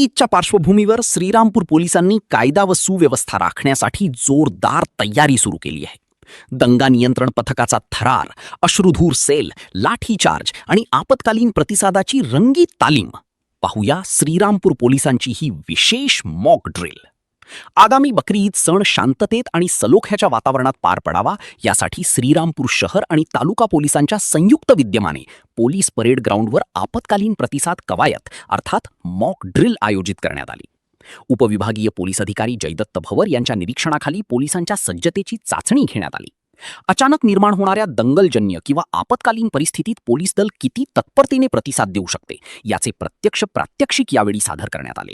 ईदच्या पार्श्वभूमीवर श्रीरामपूर पोलिसांनी कायदा व सुव्यवस्था राखण्यासाठी जोरदार तयारी सुरू केली आहे. दंगा नियंत्रण पथकाचा थरार, अश्रुधूर सेल, लाठीचार्ज आणि आपत्कालीन प्रतिसादाची रंगीत तालीम. पाहूया श्रीरामपूर पोलिसांची ही विशेष मॉक ड्रिल. आगामी बकरी ईद सण शांततेत आणि सलोख्याच्या वातावरणात पार पडावा यासाठी श्रीरामपूर शहर आणि तालुका पोलिसांच्या संयुक्त विद्यमाने पोलीस परेड ग्राउंडवर आपत्कालीन प्रतिसाद कवायत अर्थात मॉक ड्रिल आयोजित करण्यात आली. उपविभागीय पोलीस अधिकारी जयदत्त भवर यांच्या निरीक्षणाखाली पोलिसांच्या सज्जतेची चाचणी घेण्यात आली. अचानक निर्माण होणाऱ्या दंगलजन्य किंवा आपत्कालीन परिस्थितीत पोलीस दल किती तत्परतेने प्रतिसाद देऊ शकते याचे प्रत्यक्ष प्रात्यक्षिक यावेळी सादर करण्यात आले.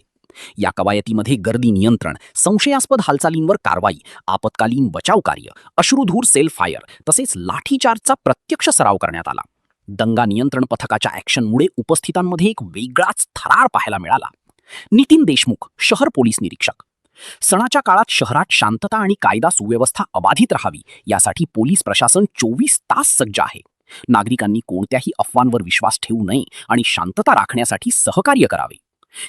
या कवायतीमध्ये गर्दी नियंत्रण, संशयास्पद हालचालींवर कारवाई, आपत्कालीन बचाव कार्य, अश्रुधूर सेल फायर तसेच लाठीचार्जचा प्रत्यक्ष सराव करण्यात आला. दंगा नियंत्रण पथकाच्या ॲक्शनमुळे उपस्थितांमध्ये एक वेगळाच थरार पाहायला मिळाला. नितीन देशमुख, शहर पोलीस निरीक्षक. सणाच्या काळात शहरात शांतता आणि कायदा सुव्यवस्था अबाधित राहावी यासाठी पोलीस प्रशासन 24 तास सज्ज आहे. नागरिकांनी कोणत्याही अफवांवर विश्वास ठेवू नये आणि शांतता राखण्यासाठी सहकार्य करावे.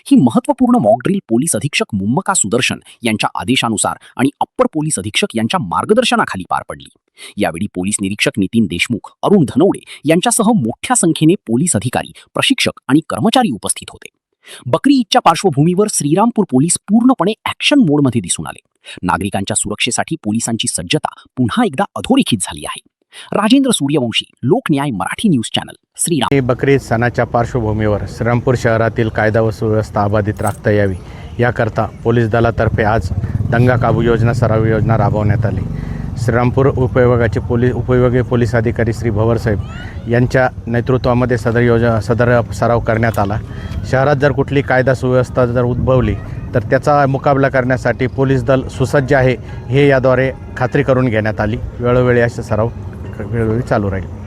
ही महत्त्वपूर्ण मॉकड्रिल पोलीस अधीक्षक मुम्मका सुदर्शन यांच्या आदेशानुसार आणि अप्पर पोलीस अधीक्षक यांच्या मार्गदर्शनाखाली पार पडली. यावेळी पोलीस निरीक्षक नितीन देशमुख, अरुण धनवडे यांच्यासह मोठ्या संख्येने पोलीस अधिकारी, प्रशिक्षक आणि कर्मचारी उपस्थित होते. बकरी ईदच्या पार्श्वभूमीवर श्रीरामपूर पोलीस पूर्णपणे ॲक्शन मोडमध्ये दिसून आले. नागरिकांच्या सुरक्षेसाठी पोलिसांची सज्जता पुन्हा एकदा अधोरेखित झाली आहे. Rajendra Suryavanshi, Lokanyay Marathi news channel, Shriram. बकरी ईद सणाच्या पार्श्वभूमीवर श्रीरामपूर शहरातील कायदा व सुव्यवस्था अबाधित राखता यावी याकरता पोलीस दलातर्फे आज दंगा काबू योजना सराव योजना राबवण्यात आली. श्रीरामपूर उपविभागाचे उपविभागीय पोलीस अधिकारी श्री भवर साहेब यांच्या नेतृत्वामध्ये सदर सराव करण्यात आला. शहरात जर कुठली कायदा सुव्यवस्था जर उद्भवली तर त्याचा मुकाबला करण्यासाठी पोलीस दल सुसज्ज आहे हे याद्वारे खात्री करून घेण्यात आली. वेळोवेळी असे सराव वेळोवेळी चालू राहील.